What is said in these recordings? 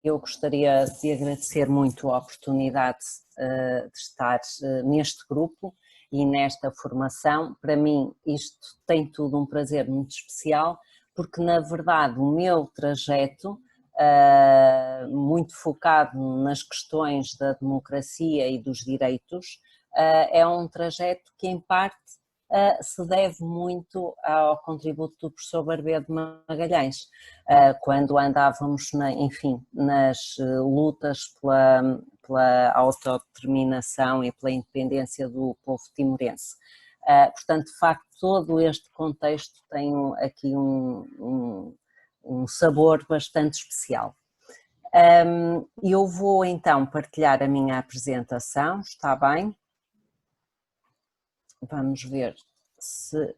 eu gostaria de agradecer muito a oportunidade de estar neste grupo e nesta formação. Para mim isto tem tudo um prazer muito especial, porque na verdade o meu trajeto, muito focado nas questões da democracia e dos direitos, é um trajeto que em parte se deve muito ao contributo do professor Barbeiro de Magalhães, quando andávamos, enfim, nas lutas pela autodeterminação e pela independência do povo timorense. Portanto, de facto, todo este contexto tem aqui um sabor bastante especial. Eu vou então partilhar a minha apresentação, está bem? Vamos ver se...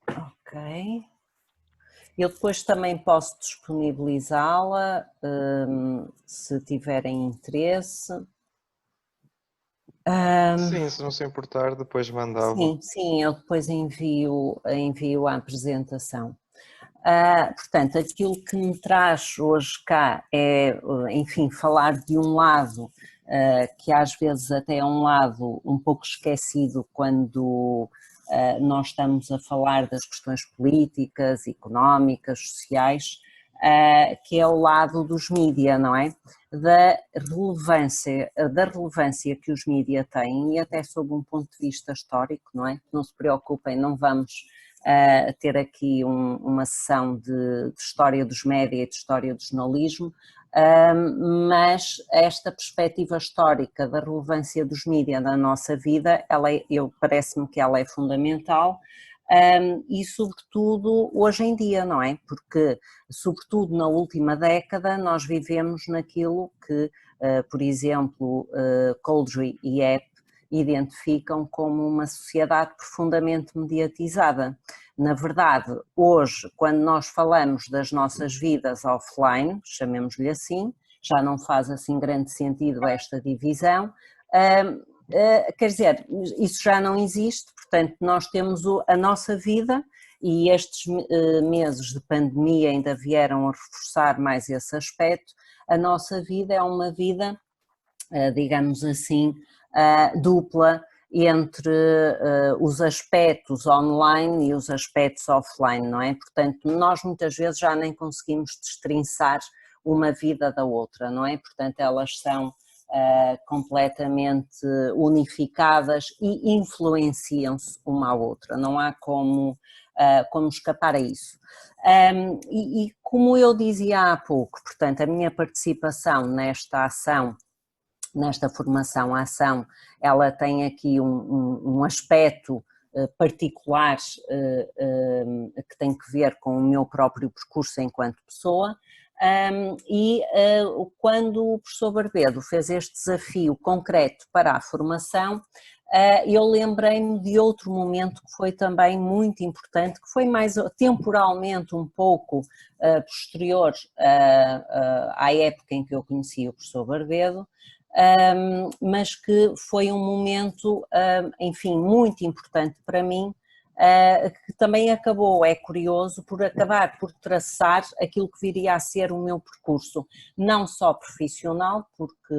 Ok. Eu depois também posso disponibilizá-la, se tiverem interesse. Sim, se não se importar, depois mandava. Sim, eu depois envio a apresentação. Portanto, aquilo que me traz hoje cá é, enfim, falar de um lado que às vezes até é um lado um pouco esquecido quando nós estamos a falar das questões políticas, económicas, sociais, que é o lado dos mídia, não é? Da relevância que os mídia têm, e até sob um ponto de vista histórico, não é? Não se preocupem, não vamos ter aqui uma sessão de história dos média e de história do jornalismo, mas esta perspectiva histórica da relevância dos mídia na nossa vida, parece-me que ela é fundamental, e sobretudo hoje em dia, não é? Porque sobretudo na última década nós vivemos naquilo que, por exemplo, Couldry e Epp identificam como uma sociedade profundamente mediatizada. Na verdade, hoje, quando nós falamos das nossas vidas offline, chamemos-lhe assim, já não faz assim grande sentido esta divisão, quer dizer, isso já não existe, portanto nós temos a nossa vida, e estes meses de pandemia ainda vieram a reforçar mais esse aspecto. A nossa vida é uma vida, digamos assim, dupla entre os aspectos online e os aspectos offline, não é? Portanto, nós muitas vezes já nem conseguimos destrinçar uma vida da outra, não é? Portanto, elas são completamente unificadas e influenciam-se uma à outra, não há como escapar a isso. E como eu dizia há pouco, portanto, a minha participação nesta ação, nesta formação à ação, ela tem aqui um aspecto particular que tem que ver com o meu próprio percurso enquanto pessoa, quando o professor Barbeiro fez este desafio concreto para a formação, eu lembrei-me de outro momento que foi também muito importante, que foi mais temporalmente um pouco posterior à época em que eu conheci o professor Barbeiro, mas que foi um momento, enfim, muito importante para mim, que também acabou, é curioso, por acabar por traçar aquilo que viria a ser o meu percurso, não só profissional, porque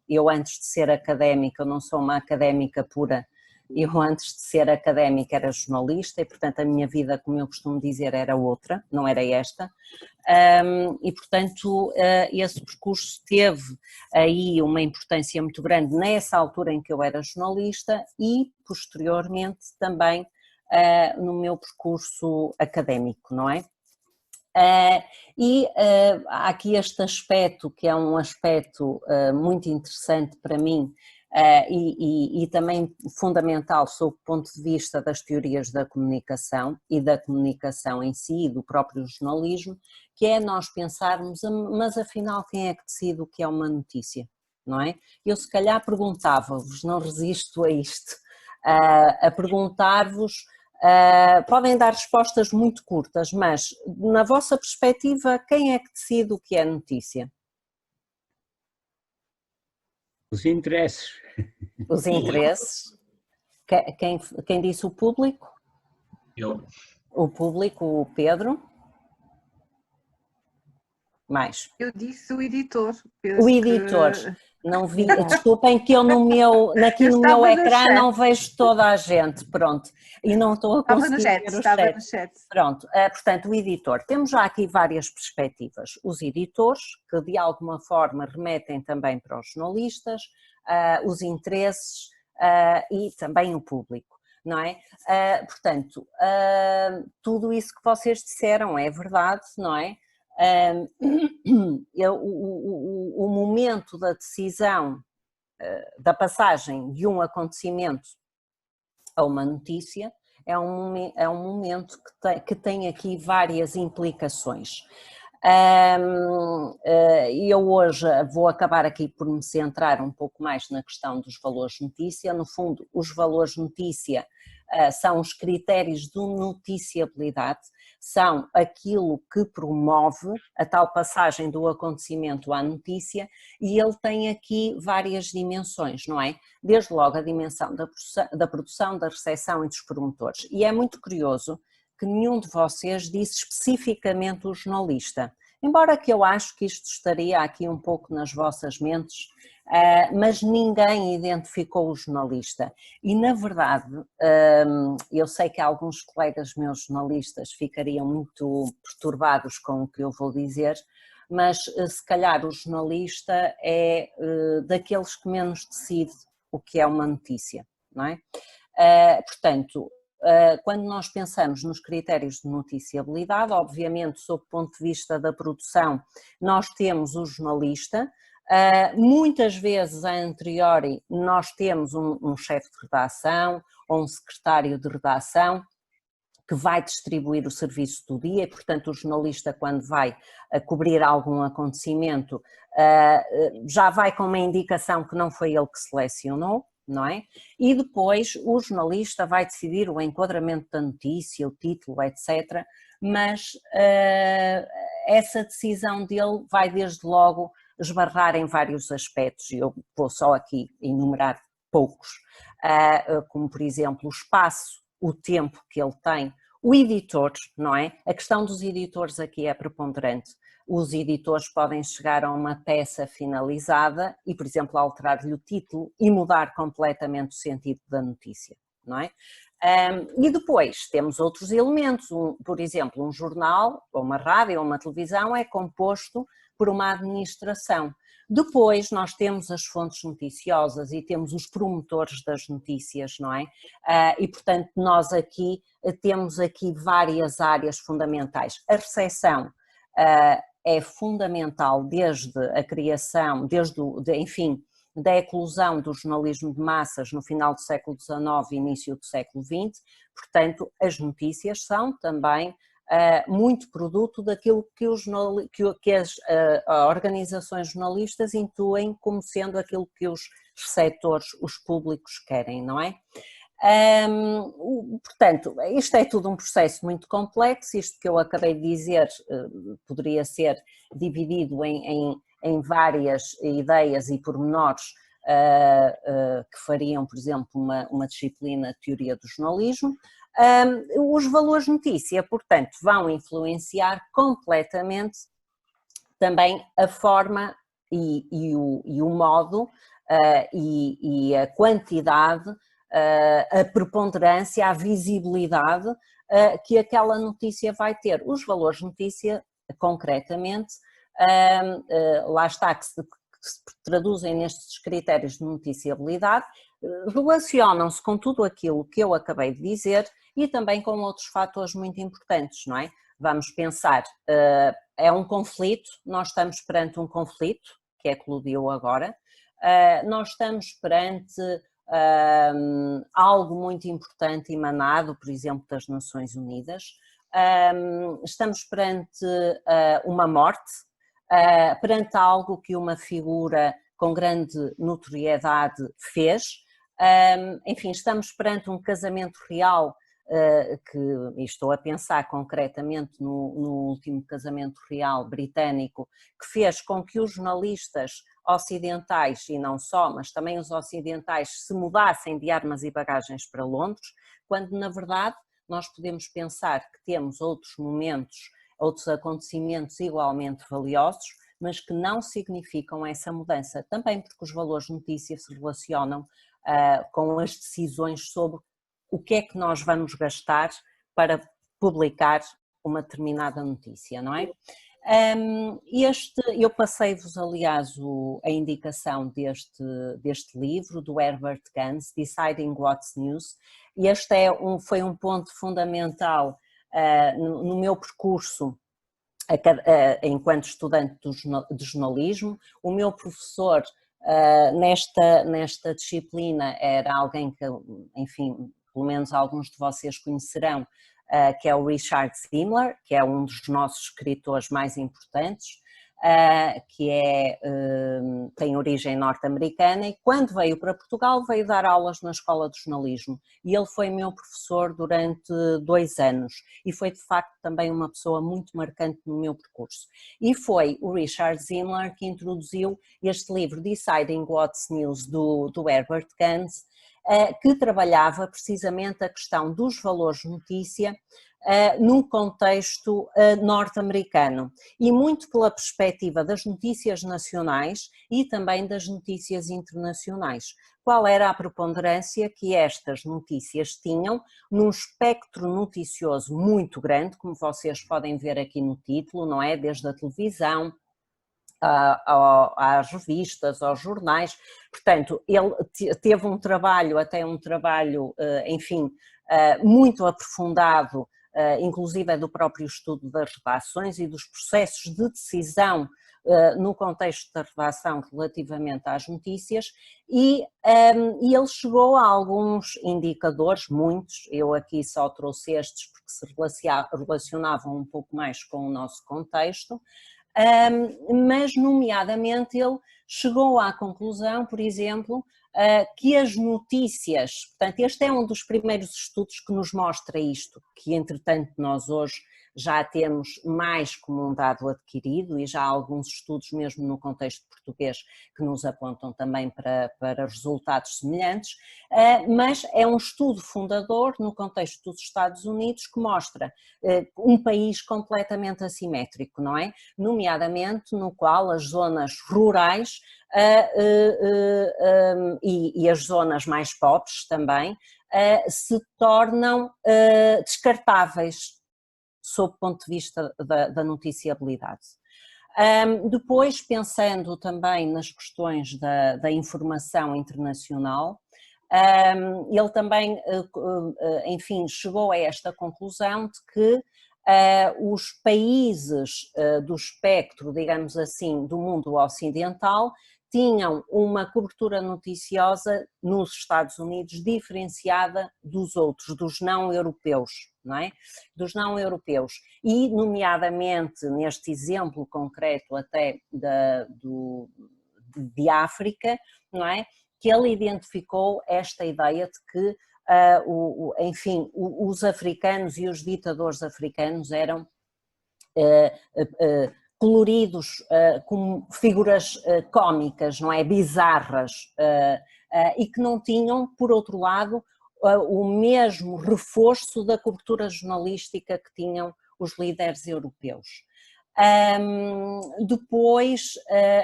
eu antes de ser académica, eu não sou uma académica pura, eu antes de ser académica era jornalista e portanto a minha vida, como eu costumo dizer, era outra, não era esta, e portanto esse percurso teve aí uma importância muito grande nessa altura em que eu era jornalista e posteriormente também no meu percurso académico, não é? Há aqui este aspecto que é um aspecto muito interessante para mim, e também fundamental sob o ponto de vista das teorias da comunicação e da comunicação em si e do próprio jornalismo, que é nós pensarmos, mas afinal quem é que decide o que é uma notícia, não é? Eu se calhar perguntava-vos, não resisto a isto, a perguntar-vos, podem dar respostas muito curtas, mas na vossa perspectiva quem é que decide o que é notícia? Os interesses. Os interesses. Quem disse o público? Eu. O público, o Pedro. Mais. Eu disse o editor. O editor. Não vi, desculpem que eu aqui no meu ecrã não vejo toda a gente, pronto, e não estou a conseguir ver o chat. No chat. Pronto, portanto o editor, temos já aqui várias perspectivas, os editores que de alguma forma remetem também para os jornalistas, os interesses e também o público, não é? Portanto, tudo isso que vocês disseram é verdade, não é? O momento da decisão, da passagem de um acontecimento a uma notícia, é um momento que tem aqui várias implicações. Eu hoje vou acabar aqui por me centrar um pouco mais na questão dos valores notícia. No fundo, os valores notícia são os critérios de noticiabilidade, são aquilo que promove a tal passagem do acontecimento à notícia, e ele tem aqui várias dimensões, não é? Desde logo a dimensão da produção, da recepção e dos promotores. E é muito curioso que nenhum de vocês disse especificamente o jornalista, embora que eu acho que isto estaria aqui um pouco nas vossas mentes, mas ninguém identificou o jornalista. E na verdade, eu sei que alguns colegas meus jornalistas ficariam muito perturbados com o que eu vou dizer, mas se calhar o jornalista é daqueles que menos decide o que é uma notícia, não é? Portanto, quando nós pensamos nos critérios de noticiabilidade, obviamente, sob o ponto de vista da produção, nós temos o jornalista, muitas vezes a anteriori nós temos um chefe de redação ou um secretário de redação que vai distribuir o serviço do dia, e portanto o jornalista, quando vai cobrir algum acontecimento, já vai com uma indicação que não foi ele que selecionou, não é? E depois o jornalista vai decidir o enquadramento da notícia, o título, etc. Mas essa decisão dele vai desde logo esbarrar em vários aspectos, e eu vou só aqui enumerar poucos, como por exemplo o espaço, o tempo que ele tem, o editor, não é? A questão dos editores aqui é preponderante. Os editores podem chegar a uma peça finalizada e, por exemplo, alterar-lhe o título e mudar completamente o sentido da notícia, não é? E depois temos outros elementos, por exemplo, um jornal, ou uma rádio, ou uma televisão é composto por uma administração. Depois nós temos as fontes noticiosas e temos os promotores das notícias, não é? E portanto nós aqui temos várias áreas fundamentais. A recepção é fundamental desde a criação, enfim, da eclosão do jornalismo de massas no final do século XIX e início do século XX, portanto as notícias são também muito produto daquilo que as organizações jornalistas intuem como sendo aquilo que os receptores, os públicos querem, não é? Portanto, isto é tudo um processo muito complexo, isto que eu acabei de dizer poderia ser dividido em várias ideias e pormenores que fariam, por exemplo, uma disciplina de teoria do jornalismo. Os valores notícia, portanto, vão influenciar completamente também a forma e o modo e a quantidade, a preponderância, a visibilidade que aquela notícia vai ter. Os valores notícia, concretamente, lá está, que se traduzem nestes critérios de noticiabilidade, relacionam-se com tudo aquilo que eu acabei de dizer e também com outros fatores muito importantes, não é? Vamos pensar, é um conflito, nós estamos perante um conflito, que eclodiu agora, nós estamos perante algo muito importante emanado, por exemplo, das Nações Unidas, estamos perante uma morte, perante algo que uma figura com grande notoriedade fez, enfim, estamos perante um casamento real, e estou a pensar concretamente no último casamento real britânico, que fez com que os jornalistas ocidentais, e não só, mas também os ocidentais, se mudassem de armas e bagagens para Londres, quando na verdade nós podemos pensar que temos outros momentos outros acontecimentos igualmente valiosos, mas que não significam essa mudança, também porque os valores de notícia se relacionam com as decisões sobre o que é que nós vamos gastar para publicar uma determinada notícia, não é? Eu passei-vos, aliás, a indicação deste livro, do Herbert Gans, Deciding What's News, e este foi um ponto fundamental no meu percurso enquanto estudante de jornalismo. O meu professor nesta disciplina era alguém que, enfim, pelo menos alguns de vocês conhecerão, que é o Richard Simler, que é um dos nossos escritores mais importantes, que tem origem norte-americana, e quando veio para Portugal veio dar aulas na Escola de Jornalismo, e ele foi meu professor durante 2 anos, e foi de facto também uma pessoa muito marcante no meu percurso. E foi o Richard Simler que introduziu este livro, Deciding What's News, do Herbert Gans, que trabalhava precisamente a questão dos valores de notícia num contexto norte-americano, e muito pela perspectiva das notícias nacionais e também das notícias internacionais. Qual era a preponderância que estas notícias tinham num espectro noticioso muito grande, como vocês podem ver aqui no título, não é? Desde a televisão, às revistas, aos jornais. Portanto, ele teve até um trabalho, enfim, muito aprofundado, inclusive do próprio estudo das redações e dos processos de decisão no contexto da redação relativamente às notícias, e ele chegou a alguns indicadores, muitos, eu aqui só trouxe estes porque se relacionavam um pouco mais com o nosso contexto, mas nomeadamente ele chegou à conclusão, por exemplo, que as notícias, portanto este é um dos primeiros estudos que nos mostra isto, que entretanto nós hoje já temos mais como um dado adquirido, e já há alguns estudos mesmo no contexto português que nos apontam também para resultados semelhantes, mas é um estudo fundador no contexto dos Estados Unidos que mostra um país completamente assimétrico, não é? Nomeadamente no qual as zonas rurais e as zonas mais pobres também se tornam descartáveis sob o ponto de vista da noticiabilidade. Depois, pensando também nas questões da informação internacional, ele também, enfim, chegou a esta conclusão de que os países do espectro, digamos assim, do mundo ocidental tinham uma cobertura noticiosa nos Estados Unidos diferenciada dos outros, dos não europeus, não é? Dos não europeus, e nomeadamente neste exemplo concreto até de África, não é? Que ele identificou esta ideia de que, enfim, os africanos e os ditadores africanos eram coloridos como figuras cómicas, não é? Bizarras, e que não tinham, por outro lado, o mesmo reforço da cobertura jornalística que tinham os líderes europeus. Depois,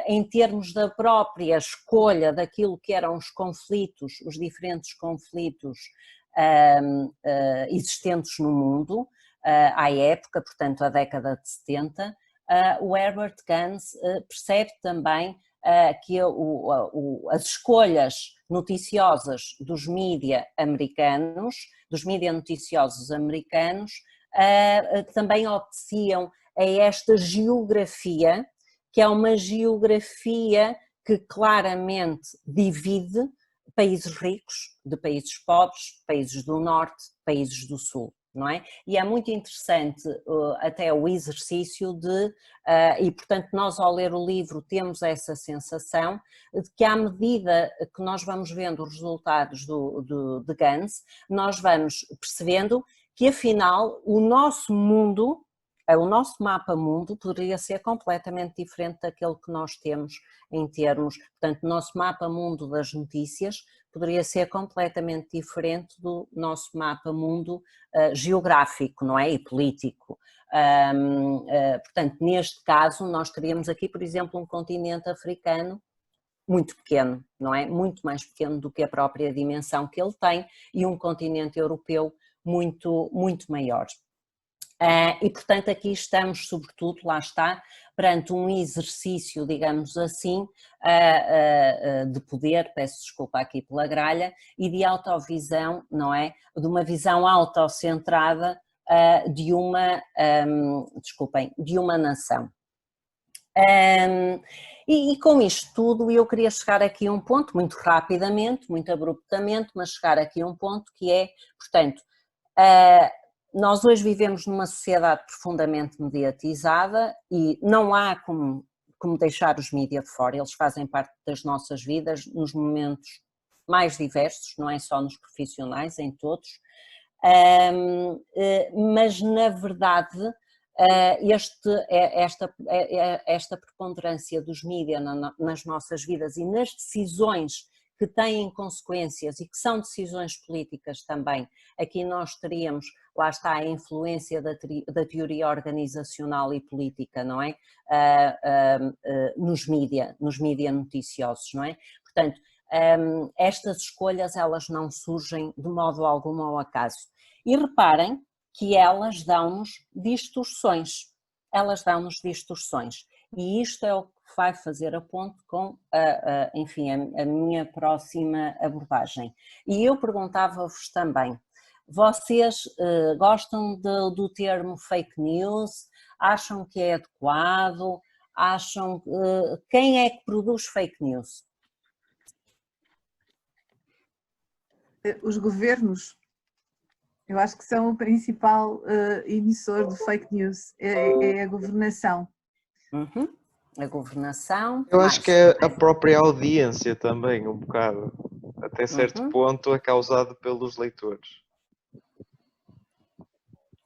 em termos da própria escolha daquilo que eram os conflitos, os diferentes conflitos existentes no mundo, à época, portanto a década de 70, o Herbert Gans percebe também que as escolhas noticiosas dos mídia americanos, dos mídia noticiosos americanos, também obedeciam a esta geografia, que é uma geografia que claramente divide países ricos de países pobres, países do norte, países do sul, não é? E é muito interessante até o exercício e portanto nós ao ler o livro temos essa sensação de que à medida que nós vamos vendo os resultados de Gans, nós vamos percebendo que afinal o nosso mundo O nosso mapa mundo poderia ser completamente diferente daquele que nós temos em termos, portanto, o nosso mapa mundo das notícias poderia ser completamente diferente do nosso mapa mundo geográfico, não é? E político. Portanto, neste caso, nós teríamos aqui, por exemplo, um continente africano muito pequeno, não é? Muito mais pequeno do que a própria dimensão que ele tem, e um continente europeu muito, muito maior. E portanto aqui estamos sobretudo, lá está, perante um exercício, digamos assim, de poder, peço desculpa aqui pela gralha, e de autovisão, não é? De uma visão autocentrada de uma, de uma nação. E com isto tudo eu queria chegar aqui a um ponto, muito rapidamente, muito abruptamente, mas chegar aqui a um ponto que é, portanto, nós hoje vivemos numa sociedade profundamente mediatizada e não há como deixar os mídias de fora, eles fazem parte das nossas vidas nos momentos mais diversos, não é só nos profissionais, em todos, mas na verdade esta preponderância dos mídias nas nossas vidas e nas decisões que têm consequências e que são decisões políticas também, aqui nós teríamos, lá está a influência da teoria organizacional e política, não é? Nos mídia noticiosos, não é? Portanto, estas escolhas elas não surgem de modo algum ao acaso. E reparem que elas dão-nos distorções, e isto é o que vai fazer a ponte com, enfim, a minha próxima abordagem. E eu perguntava-vos também, vocês gostam do termo fake news? Acham que é adequado? Acham, quem é que produz fake news? Os governos. Eu acho que são o principal emissor de fake news, é a governação. Uhum. A governação. Eu acho que é a própria audiência também, um bocado. Até certo ponto é causado pelos leitores.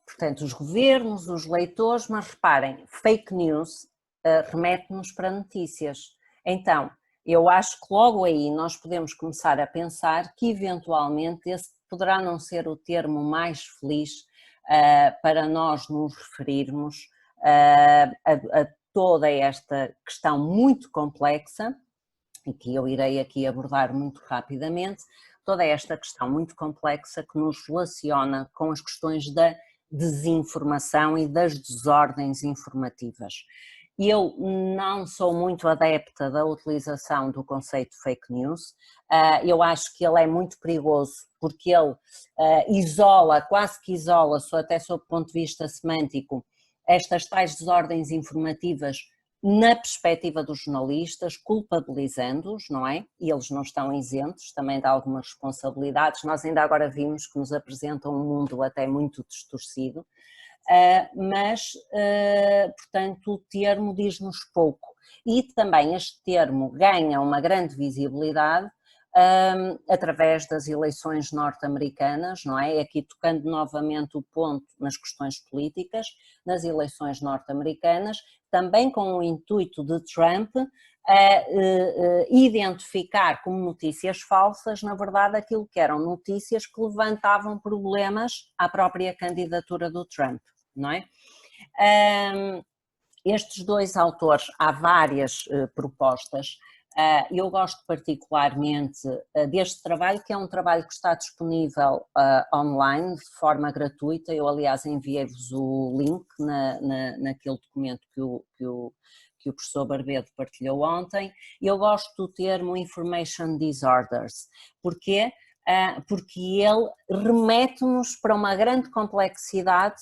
Portanto, os governos, os leitores, mas reparem, fake news remete-nos para notícias. Então, eu acho que logo aí nós podemos começar a pensar que eventualmente esse poderá não ser o termo mais feliz para nós nos referirmos a toda esta questão muito complexa, e que eu irei aqui abordar muito rapidamente, toda esta questão muito complexa que nos relaciona com as questões da desinformação e das desordens informativas. Eu não sou muito adepta da utilização do conceito fake news, eu acho que ele é muito perigoso porque ele isola, quase que isola, até sob o ponto de vista semântico, estas tais desordens informativas na perspectiva dos jornalistas, culpabilizando-os, não é? E eles não estão isentos também de algumas responsabilidades. Nós ainda agora vimos que nos apresentam um mundo até muito distorcido, mas, portanto, o termo diz-nos pouco. E também este termo ganha uma grande visibilidade através das eleições norte-americanas, não é? Aqui tocando novamente o ponto nas questões políticas, nas eleições norte-americanas, também com o intuito de Trump identificar como notícias falsas, na verdade, aquilo que eram notícias que levantavam problemas à própria candidatura do Trump, não é? Estes dois autores, há várias propostas. Eu gosto particularmente deste trabalho, que é um trabalho que está disponível online de forma gratuita. Eu, aliás, enviei-vos o link naquele documento que o professor Barbedo partilhou ontem. Eu gosto do termo Information Disorders. Porquê? Porque ele remete-nos para uma grande complexidade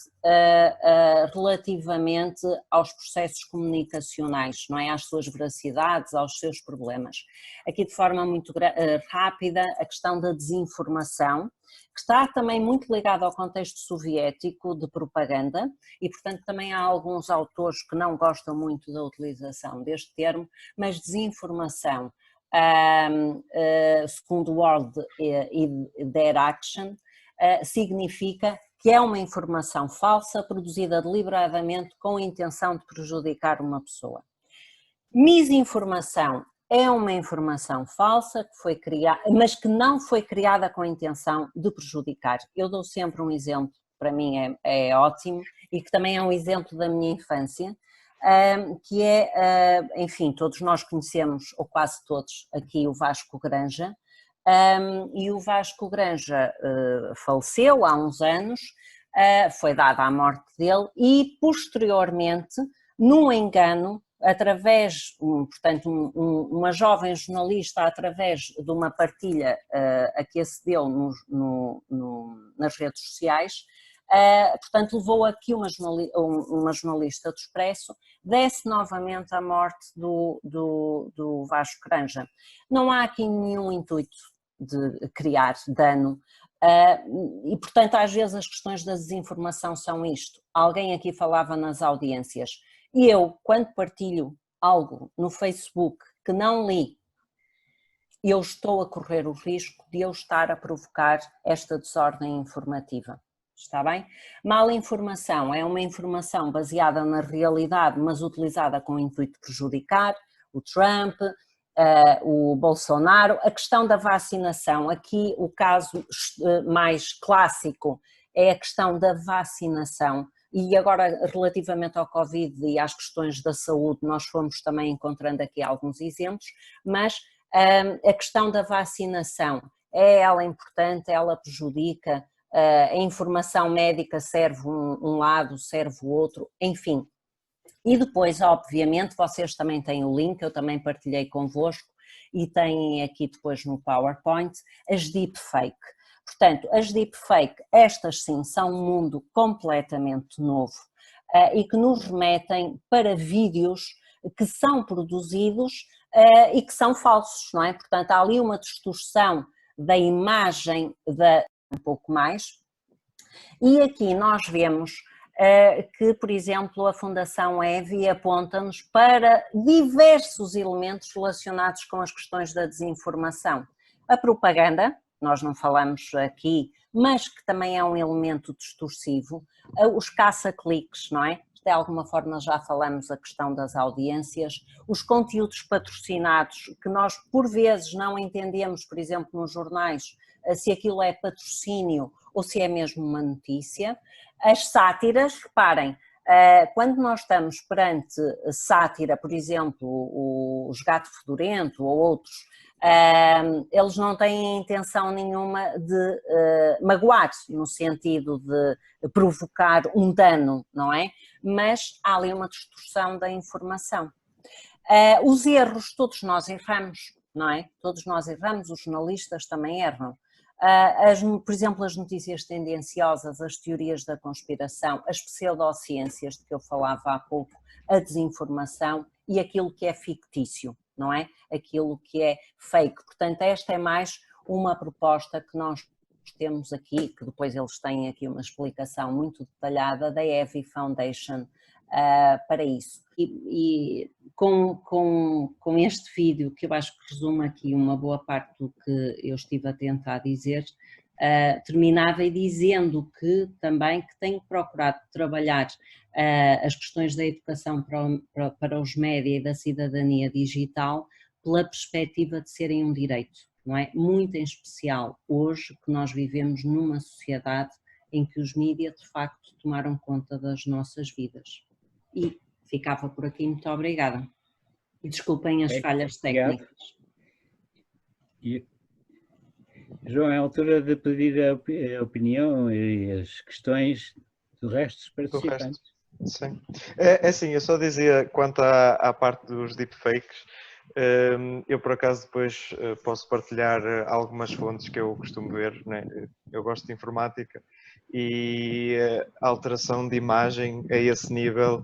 relativamente aos processos comunicacionais, não é? Às suas veracidades, aos seus problemas. Aqui de forma muito rápida, a questão da desinformação, que está também muito ligada ao contexto soviético de propaganda e, portanto, também há alguns autores que não gostam muito da utilização deste termo, mas desinformação, segundo World Their Action, significa que é uma informação falsa produzida deliberadamente com a intenção de prejudicar uma pessoa. Misinformação é uma informação falsa que foi criada, mas que não foi criada com a intenção de prejudicar. Eu dou sempre um exemplo, para mim é ótimo, e que também é um exemplo da minha infância, que é, enfim, todos nós conhecemos, ou quase todos, aqui o Vasco Granja, e o Vasco Granja faleceu há uns anos, foi dada a morte dele e posteriormente, num engano, através, portanto, uma jovem jornalista, através de uma partilha a que acedeu nas redes sociais, portanto, levou aqui uma jornalista do Expresso, desse novamente a morte do Vasco Granja. Não há aqui nenhum intuito de criar dano e, portanto, às vezes as questões da desinformação são isto. Alguém aqui falava nas audiências e eu, quando partilho algo no Facebook que não li, eu estou a correr o risco de eu estar a provocar esta desordem informativa. Está bem? Mal informação é uma informação baseada na realidade, mas utilizada com o intuito de prejudicar o Trump, o Bolsonaro. A questão da vacinação, aqui o caso mais clássico é a questão da vacinação. E agora, relativamente ao Covid e às questões da saúde, nós fomos também encontrando aqui alguns exemplos, mas a questão da vacinação, é ela importante, ela prejudica, a informação médica serve um lado, serve o outro, enfim. E depois, obviamente, vocês também têm o link, eu também partilhei convosco e têm aqui depois no PowerPoint, as deepfake. Portanto, as deepfake, estas sim, são um mundo completamente novo e que nos remetem para vídeos que são produzidos e que são falsos, não é? Portanto, há ali uma distorção da imagem um pouco mais. E aqui nós vemos que, por exemplo, a Fundação EVI aponta-nos para diversos elementos relacionados com as questões da desinformação. A propaganda, nós não falamos aqui, mas que também é um elemento distorsivo, os caça-cliques, não é? De alguma forma já falamos a questão das audiências, os conteúdos patrocinados, que nós por vezes não entendemos, por exemplo, nos jornais, se aquilo é patrocínio ou se é mesmo uma notícia. As sátiras, reparem, quando nós estamos perante sátira, por exemplo, os Gato Fedorento ou outros, eles não têm intenção nenhuma de magoar, no sentido de provocar um dano, não é? Mas há ali uma distorção da informação. Os erros, todos nós erramos, não é? Todos nós erramos, os jornalistas também erram. Por exemplo, as notícias tendenciosas, as teorias da conspiração, as pseudociências de que eu falava há pouco, a desinformação e aquilo que é fictício, não é? Aquilo que é fake. Portanto, esta é mais uma proposta que nós temos aqui, que depois eles têm aqui uma explicação muito detalhada da EVI Foundation para isso. E com este vídeo, que eu acho que resume aqui uma boa parte do que eu estive a tentar dizer, terminava e dizendo que também que tenho procurado trabalhar as questões da educação para os média e da cidadania digital pela perspectiva de serem um direito, não é? Muito em especial hoje que nós vivemos numa sociedade em que os mídias de facto tomaram conta das nossas vidas. E ficava por aqui, muito obrigada. E desculpem as falhas técnicas. E, João, é a altura de pedir a opinião e as questões do resto dos participantes. Sim. É assim, eu só dizia quanto à parte dos deepfakes, eu por acaso depois posso partilhar algumas fontes que eu costumo ver, né? Eu gosto de informática e a alteração de imagem a esse nível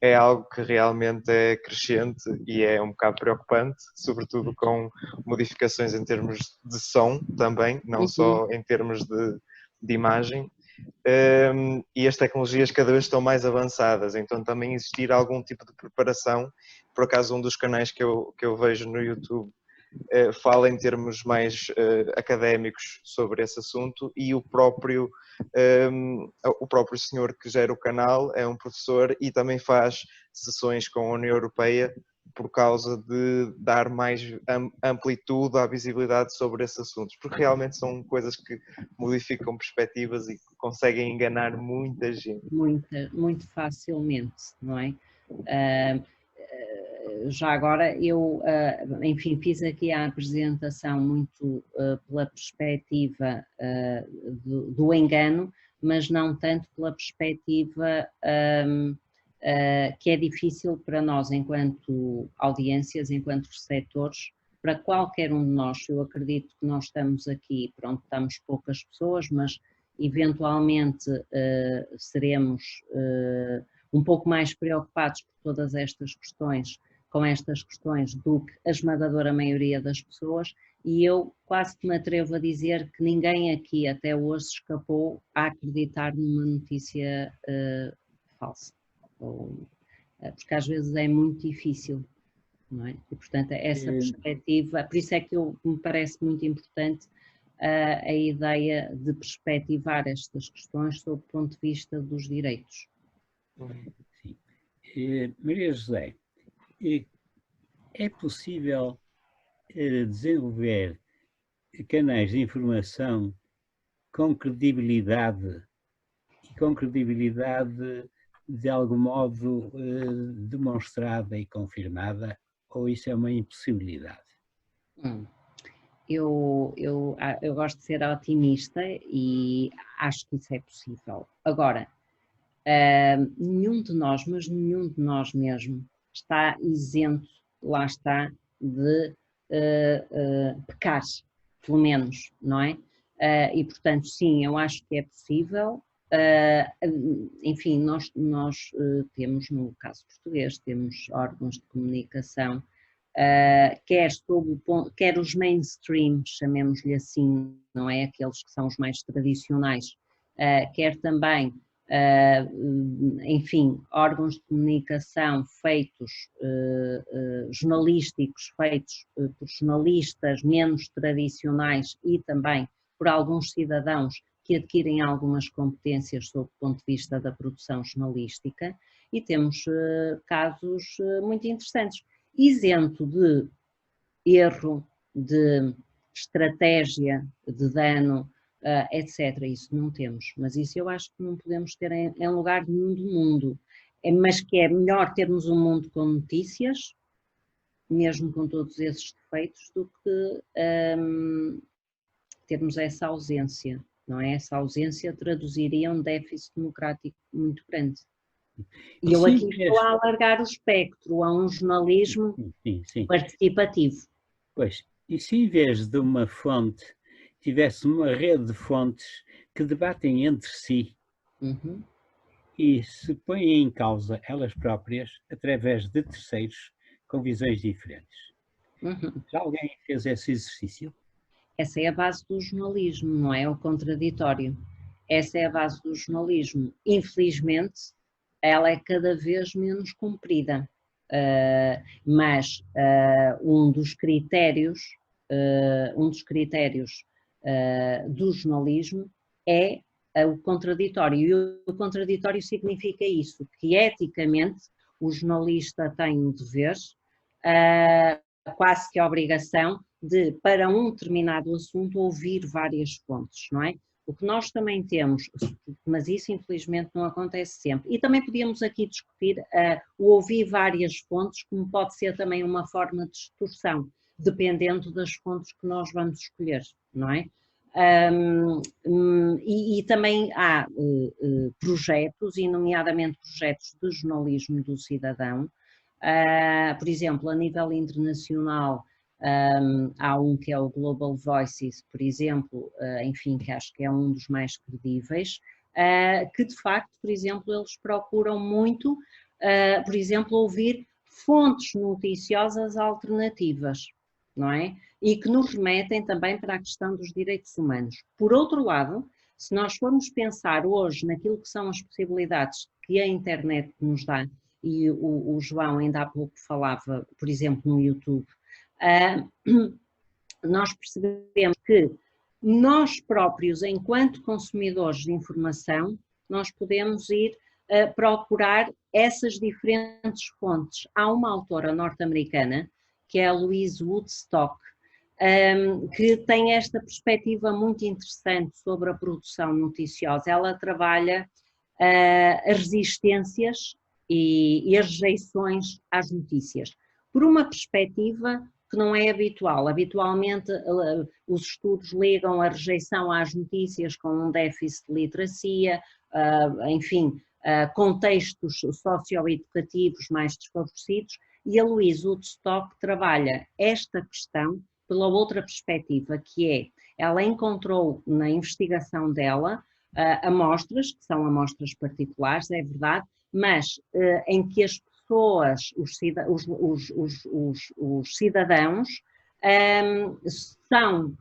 é algo que realmente é crescente e é um bocado preocupante, sobretudo com modificações em termos de som também, não só em termos de imagem. E as tecnologias cada vez estão mais avançadas, então também existir algum tipo de preparação. Por acaso um dos canais que eu vejo no YouTube fala em termos mais académicos sobre esse assunto, e o próprio senhor que gera o canal é um professor e também faz sessões com a União Europeia por causa de dar mais amplitude à visibilidade sobre esses assuntos, porque realmente são coisas que modificam perspectivas e que conseguem enganar muita gente. Muito facilmente, não é? Já agora eu, enfim, fiz aqui a apresentação muito pela perspectiva do engano, mas não tanto pela perspectiva que é difícil para nós, enquanto audiências, enquanto receptores, para qualquer um de nós. Eu acredito que nós estamos aqui, pronto, estamos poucas pessoas, mas eventualmente seremos um pouco mais preocupados por todas estas questões, com estas questões, do que a esmagadora maioria das pessoas, e eu quase que me atrevo a dizer que ninguém aqui até hoje escapou a acreditar numa notícia falsa. Porque às vezes é muito difícil, não é? E portanto essa perspectiva, por isso é que me parece muito importante a ideia de perspectivar estas questões sob o ponto de vista dos direitos. Sim. Maria José, é possível desenvolver canais de informação com credibilidade e com credibilidade de algum modo demonstrada e confirmada, ou isso é uma impossibilidade? Eu gosto de ser otimista e acho que isso é possível. Agora, nenhum de nós, mas nenhum de nós mesmo, está isento, lá está, de pecar, pelo menos, não é? E portanto, sim, eu acho que é possível. Enfim, nós temos, no caso português, temos órgãos de comunicação, quer os mainstream, chamemos-lhe assim, não é? Aqueles que são os mais tradicionais, quer também, enfim, órgãos de comunicação feitos, jornalísticos, feitos por jornalistas menos tradicionais e também por alguns cidadãos que adquirem algumas competências sob o ponto de vista da produção jornalística, e temos casos muito interessantes. Isento de erro, de estratégia, de dano, etc. Isso não temos, mas isso eu acho que não podemos ter em lugar nenhum do mundo. Mas que é melhor termos um mundo com notícias, mesmo com todos esses defeitos, do que termos essa ausência, não é? Essa ausência traduziria um déficit democrático muito grande. E eu aqui estou a alargar o espectro a um jornalismo participativo. Pois, e se em vez de uma fonte tivesse uma rede de fontes que debatem entre si e se põem em causa elas próprias através de terceiros com visões diferentes? Já alguém fez esse exercício? Essa é a base do jornalismo, não é? O contraditório. Essa é a base do jornalismo. Infelizmente, ela é cada vez menos cumprida, mas um dos critérios do jornalismo é o contraditório, e o contraditório significa isso, que eticamente o jornalista tem um dever, quase que a obrigação de, para um determinado assunto, ouvir várias fontes, não é? O que nós também temos, mas isso infelizmente não acontece sempre, e também podíamos aqui discutir o ouvir várias fontes, como pode ser também uma forma de distorção, dependendo das fontes que nós vamos escolher, não é? E também há projetos, e nomeadamente projetos de jornalismo do cidadão, por exemplo, a nível internacional, há um que é o Global Voices, por exemplo, enfim, que acho que é um dos mais credíveis, que de facto, por exemplo, eles procuram muito, por exemplo, ouvir fontes noticiosas alternativas, não é? E que nos remetem também para a questão dos direitos humanos. Por outro lado, se nós formos pensar hoje naquilo que são as possibilidades que a internet nos dá, e o João ainda há pouco falava, por exemplo, no YouTube, nós percebemos que nós próprios, enquanto consumidores de informação, nós podemos ir procurar essas diferentes fontes. Há uma autora norte-americana, que é a Louise Woodstock, que tem esta perspectiva muito interessante sobre a produção noticiosa. Ela trabalha as resistências e as rejeições às notícias, por uma perspectiva que não é habitual. Habitualmente os estudos ligam a rejeição às notícias com um déficit de literacia, enfim, contextos socioeducativos mais desfavorecidos, e a Louise Woodstock trabalha esta questão pela outra perspectiva, que é, ela encontrou na investigação dela amostras, que são amostras particulares, é verdade, mas em que as pessoas, os cidadãos, são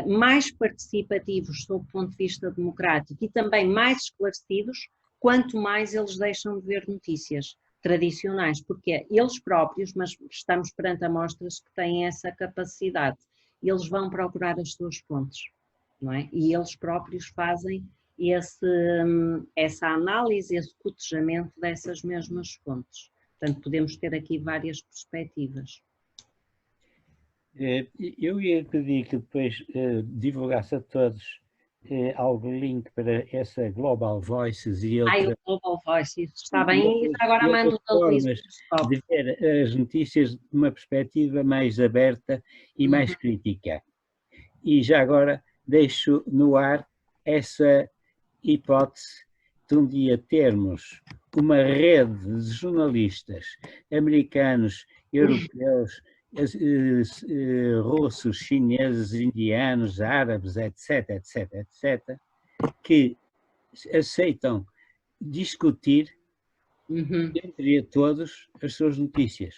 mais participativos sob o ponto de vista democrático e também mais esclarecidos, quanto mais eles deixam de ver notícias tradicionais, porque eles próprios, mas estamos perante amostras que têm essa capacidade, eles vão procurar as suas fontes, não é? E eles próprios fazem essa análise, esse cotejamento dessas mesmas fontes. Portanto, podemos ter aqui várias perspectivas. Eu ia pedir que depois divulgasse a todos algum link para essa Global Voices e outra... Global Voices, está bem, e agora mando a Luísa de ver as notícias de uma perspectiva mais aberta e mais crítica. E já agora deixo no ar essa hipótese de um dia termos uma rede de jornalistas americanos, europeus, russos, chineses, indianos, árabes, etc., etc., etc., que aceitam discutir entre todos as suas notícias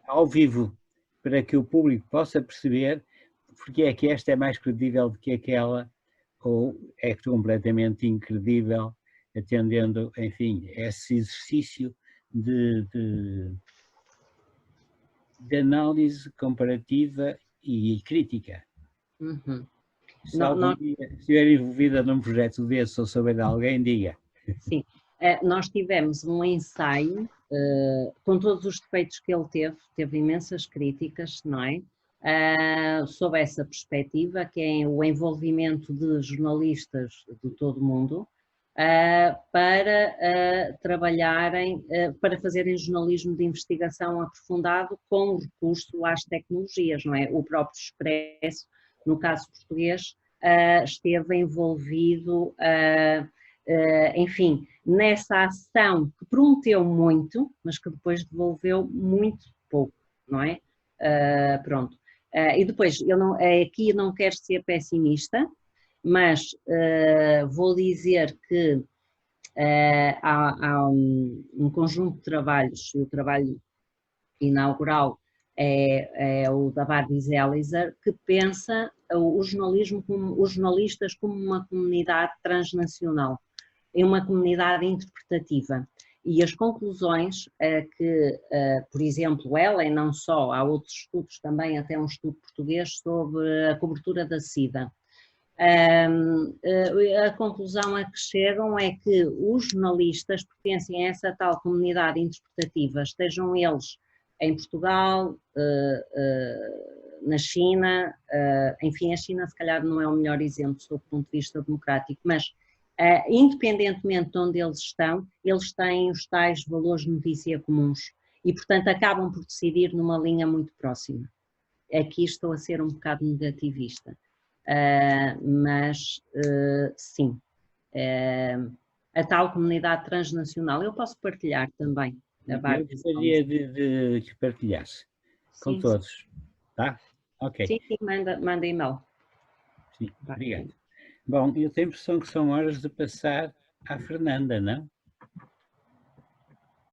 ao vivo, para que o público possa perceber porque é que esta é mais credível do que aquela, ou é completamente incredível, atendendo, enfim, esse exercício de análise comparativa e crítica. Se estiver envolvida num projeto desse ou souber de alguém, diga. Sim, nós tivemos um ensaio, com todos os defeitos que ele teve imensas críticas, não é? Sob essa perspectiva, que é o envolvimento de jornalistas de todo o mundo, para trabalharem, para fazerem jornalismo de investigação aprofundado com recurso às tecnologias, não é? O próprio Expresso, no caso português, esteve envolvido, enfim, nessa ação que prometeu muito, mas que depois devolveu muito pouco, não é? Pronto. E depois, aqui não quero ser pessimista, mas vou dizer que há um conjunto de trabalhos, e o trabalho inaugural é o da Barbie Zelizer, que pensa os jornalistas como uma comunidade transnacional, em uma comunidade interpretativa. E as conclusões que, por exemplo, ela e não só, há outros estudos também, até um estudo português sobre a cobertura da SIDA. A conclusão a que chegam é que os jornalistas pertencem a essa tal comunidade interpretativa, estejam eles em Portugal, na China, enfim, a China se calhar não é o melhor exemplo sob o ponto de vista democrático, mas independentemente de onde eles estão, eles têm os tais valores de notícia comuns e, portanto, acabam por decidir numa linha muito próxima. Aqui estou a ser um bocado negativista, mas sim, a tal comunidade transnacional, eu posso partilhar também. Eu gostaria de que partilhasse com todos, tá? Ok. Sim, manda e-mail. Sim, obrigado. Bom, eu tenho a impressão que são horas de passar à Fernanda, não?